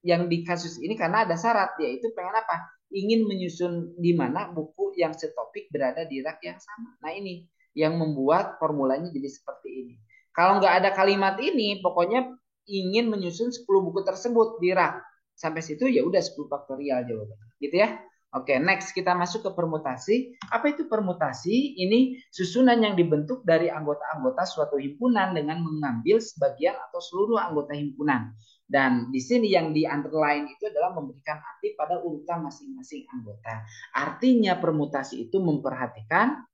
Yang di kasus ini karena ada syarat, yaitu pengen apa? Ingin menyusun di mana buku yang setopik berada di rak yang sama. Nah, ini yang membuat formulanya jadi seperti ini. Kalau nggak ada kalimat ini, pokoknya ingin menyusun 10 buku tersebut di rak. Sampai situ ya udah 10 faktorial jawabannya. Gitu ya. Oke, next kita masuk ke permutasi. Apa itu permutasi? Ini susunan yang dibentuk dari anggota-anggota suatu himpunan dengan mengambil sebagian atau seluruh anggota himpunan. Dan di sini yang di underline itu adalah memberikan arti pada urutan masing-masing anggota. Artinya permutasi itu memperhatikan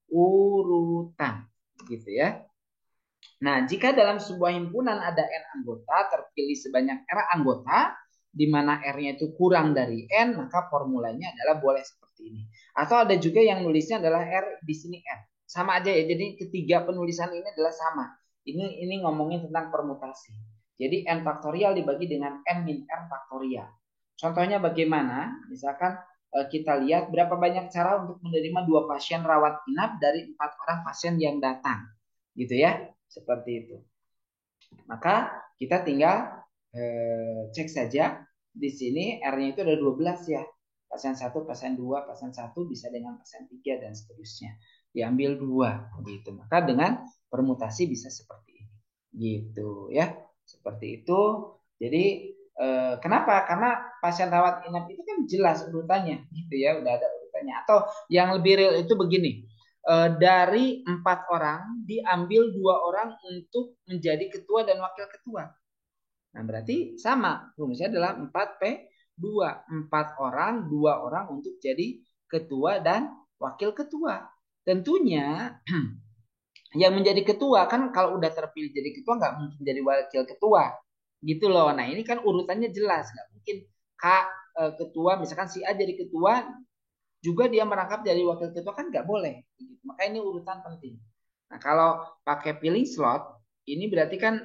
urutan, gitu ya. Nah, jika dalam sebuah himpunan ada N anggota, terpilih sebanyak R anggota, di mana R-nya itu kurang dari N, maka formulanya adalah boleh seperti ini. Atau ada juga yang nulisnya adalah R, di sini N. Sama aja ya, jadi ketiga penulisan ini adalah sama. Ini ngomongin tentang permutasi. Jadi N faktorial dibagi dengan N min R faktorial. Contohnya bagaimana? Misalkan kita lihat berapa banyak cara untuk menerima 2 pasien rawat inap dari 4 orang pasien yang datang. Gitu ya. Seperti itu. Maka kita tinggal cek saja di sini R-nya itu ada 12 ya. Pasien 1, pasien 2, pasien 1 bisa dengan pasien 3 dan seterusnya. Diambil 2 gitu. Maka dengan permutasi bisa seperti ini. Gitu ya. Seperti itu. Jadi kenapa? Karena pasien rawat inap itu kan jelas urutannya gitu ya, udah ada urutannya. Atau yang lebih real itu begini, dari 4 orang diambil 2 orang untuk menjadi ketua dan wakil ketua. Nah, berarti sama. Rumusnya adalah 4P2. 4 orang, 2 orang untuk jadi ketua dan wakil ketua. Tentunya yang menjadi ketua kan kalau udah terpilih jadi ketua nggak mungkin jadi wakil ketua. Gitu loh. Nah, ini kan urutannya jelas. Nggak mungkin K ketua, misalkan si A jadi ketua, juga dia merangkap jadi wakil ketua kan nggak boleh. Maka ini urutan penting. Nah, kalau pakai pilih slot, ini berarti kan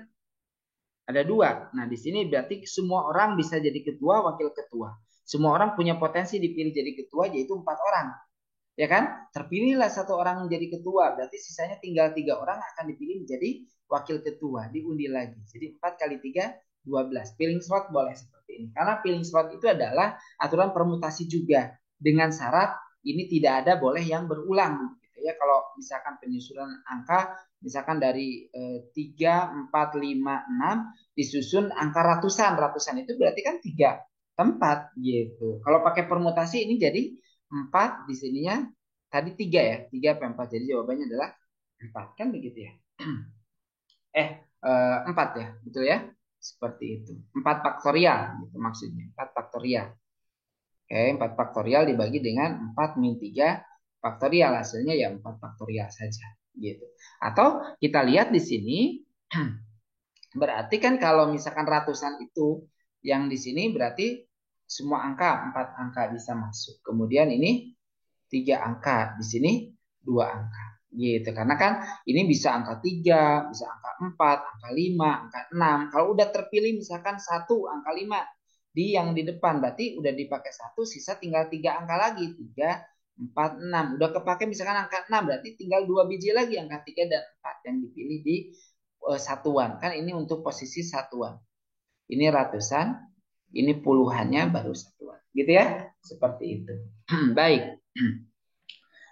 ada 2. Nah, di sini berarti semua orang bisa jadi ketua, wakil ketua. Semua orang punya potensi dipilih jadi ketua, yaitu 4 orang. Ya kan? Terpilihlah 1 orang menjadi ketua, berarti sisanya tinggal 3 orang akan dipilih menjadi wakil ketua, diundi lagi. Jadi 4 kali 3, 12. Pilih slot boleh seperti ini. Karena pilih slot itu adalah aturan permutasi juga. Dengan syarat ini tidak ada boleh yang berulang. Gitu ya. Kalau misalkan penyusunan angka, misalkan dari 3, 4, 5, 6, disusun angka ratusan. Ratusan itu berarti kan 3 tempat gitu. Kalau pakai permutasi ini jadi 4 di sininya tadi 3 ya. 3 apa 4. Jadi jawabannya adalah 4 kan begitu ya. 4 ya, betul ya? Seperti itu. 4 faktorial gitu maksudnya. 4 faktorial. Oke, 4 faktorial dibagi dengan 4 min 3 faktorial. Hasilnya ya 4 faktorial saja gitu. Atau kita lihat di sini berarti kan kalau misalkan ratusan itu yang di sini berarti semua angka 4 angka bisa masuk. Kemudian ini 3 angka, di sini 2 angka. Gitu. Karena kan ini bisa angka 3, bisa angka 4, angka 5, angka 6. Kalau udah terpilih misalkan 1, angka 5 di yang di depan, berarti udah dipakai 1, sisa tinggal 3 angka lagi. 3, 4, 6. Udah kepake misalkan angka 6, berarti tinggal 2 biji lagi, angka 3 dan 4 yang dipilih di satuan. Kan ini untuk posisi satuan. Ini ratusan, ini puluhannya baru satuan. Gitu ya? Seperti itu. Baik.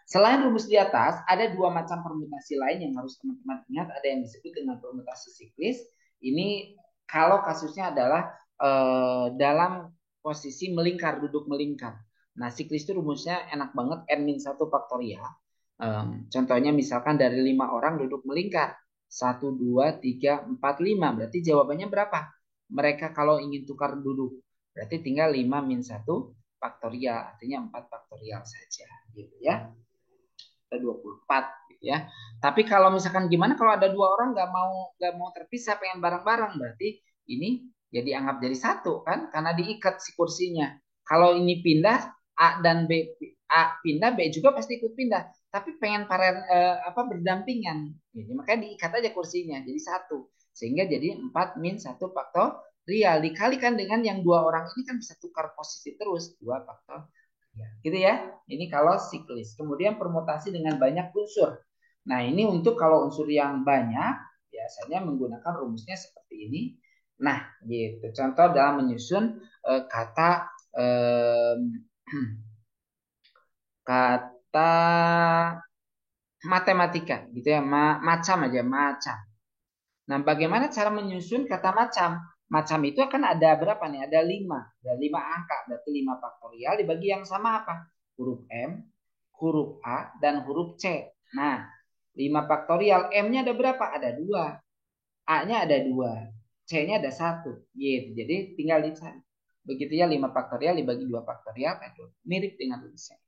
Selain rumus di atas, ada 2 macam permutasi lain yang harus teman-teman ingat. Ada yang disebut dengan permutasi siklis. Ini kalau kasusnya adalah dalam posisi melingkar, duduk melingkar. Nah, siklis itu rumusnya enak banget, n-1 faktorial. Contohnya misalkan dari 5 orang duduk melingkar. 1, 2, 3, 4, 5. Berarti jawabannya berapa? Mereka kalau ingin tukar duduk, berarti tinggal 5 min 1 faktorial. Artinya 4 faktorial saja. Gitu ya. 24 gitu ya. Tapi kalau misalkan gimana kalau ada 2 orang nggak mau terpisah pengen bareng-bareng berarti ini jadi anggap jadi satu kan karena diikat si kursinya. Kalau ini pindah A dan B, A pindah B juga pasti ikut pindah. Tapi pengen berdampingan. Jadi makanya diikat aja kursinya jadi satu sehingga jadi 4 min 1 faktor real dikalikan dengan yang 2 orang ini kan bisa tukar posisi terus 2 faktor gitu ya. Ini kalau siklis. Kemudian permutasi dengan banyak unsur. Nah, ini untuk kalau unsur yang banyak biasanya menggunakan rumusnya seperti ini. Nah, gitu. Contoh dalam menyusun kata kata matematika gitu ya. Macam aja, macam. Nah, bagaimana cara menyusun kata macam? macam itu akan ada berapa nih? Ada 5. Ada 5 angka. Berarti 5 faktorial dibagi yang sama apa? Huruf M, huruf A, dan huruf C. Nah, 5 faktorial. M-nya ada berapa? Ada 2. A-nya ada 2. C-nya ada 1. Gitu. Jadi tinggal dicari. Begitu ya 5 faktorial dibagi 2 faktorial. Mirip dengan tulisan.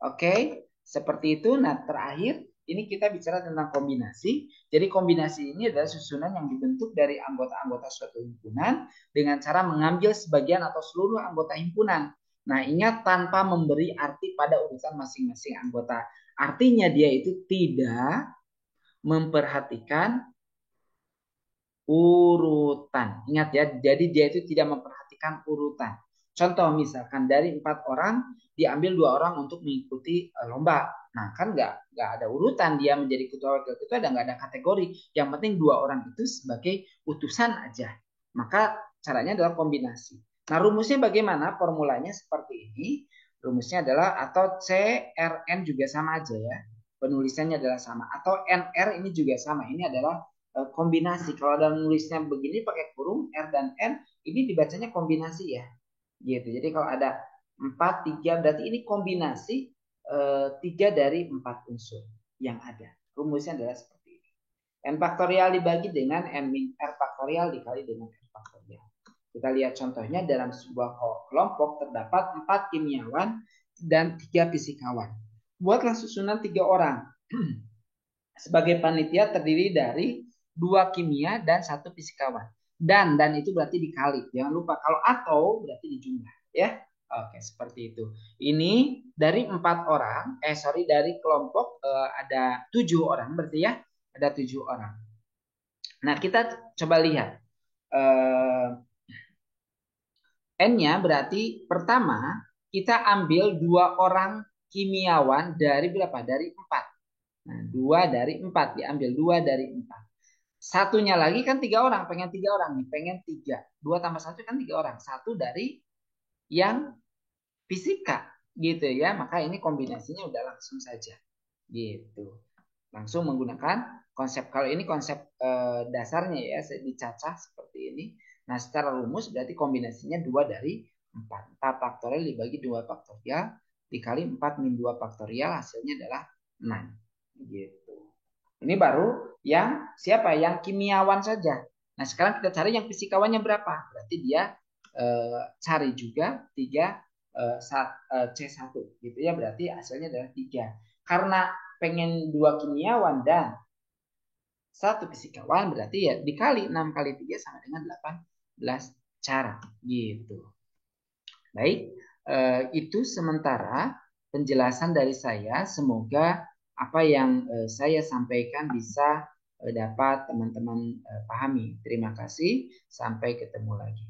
Oke, seperti itu. Nah, terakhir ini kita bicara tentang kombinasi. Jadi kombinasi ini adalah susunan yang dibentuk dari anggota-anggota suatu himpunan dengan cara mengambil sebagian atau seluruh anggota himpunan. Nah, ingat tanpa memberi arti pada urutan masing-masing anggota. Artinya dia itu tidak memperhatikan urutan. Ingat ya, jadi dia itu tidak memperhatikan urutan. Contoh misalkan dari 4 orang diambil 2 orang untuk mengikuti lomba. Nah kan nggak ada urutan dia menjadi ketua wakil ketua dan nggak ada kategori. Yang penting 2 orang itu sebagai utusan aja. Maka caranya adalah kombinasi. Nah rumusnya bagaimana? Formulanya seperti ini. Rumusnya adalah atau CRN juga sama aja ya. Penulisannya adalah sama. Atau NR ini juga sama. Ini adalah kombinasi. Kalau dalam nulisnya begini pakai kurung R dan N, ini dibacanya kombinasi ya. Gitu. Jadi kalau ada 4, 3 berarti ini kombinasi 3 dari 4 unsur yang ada. Rumusnya adalah seperti ini. N faktorial dibagi dengan N min R faktorial dikali dengan R faktorial. Kita lihat contohnya dalam sebuah kelompok terdapat 4 kimiawan dan 3 fisikawan. Buatlah susunan 3 orang. Sebagai panitia terdiri dari 2 kimia dan 1 fisikawan. Dan itu berarti dikali. Jangan lupa kalau atau berarti dijumlah ya. Oke, seperti itu. Ini dari 4 orang, dari kelompok ada 7 orang berarti ya. Ada 7 orang. Nah, kita coba lihat. N-nya berarti pertama kita ambil 2 orang kimiawan dari berapa? Dari 4. Nah, 2 dari 4 diambil 2 dari 4. Satunya lagi kan 3 orang, pengen 3 orang nih, pengen 3. 2 tambah 1 kan 3 orang. 1 dari yang fisika gitu ya. Maka ini kombinasinya udah langsung saja. Gitu. Langsung menggunakan konsep, kalau ini konsep dasarnya ya, dicacah seperti ini. Nah, secara rumus berarti kombinasinya 2 dari 4. 4 faktorial dibagi 2 faktorial dikali 4 min 2 faktorial hasilnya adalah 6. Gitu. Ini baru yang siapa? Yang kimiawan saja. Nah, sekarang kita cari yang fisikawannya berapa? Berarti dia cari juga 3 C1 gitu ya. Berarti hasilnya adalah 3. Karena pengen 2 kimiawan dan 1 fisikawan berarti ya dikali 6 kali 3 sama dengan 18 cara gitu. Baik, itu sementara penjelasan dari saya. Semoga apa yang saya sampaikan bisa dapat teman-teman pahami. Terima kasih, sampai ketemu lagi.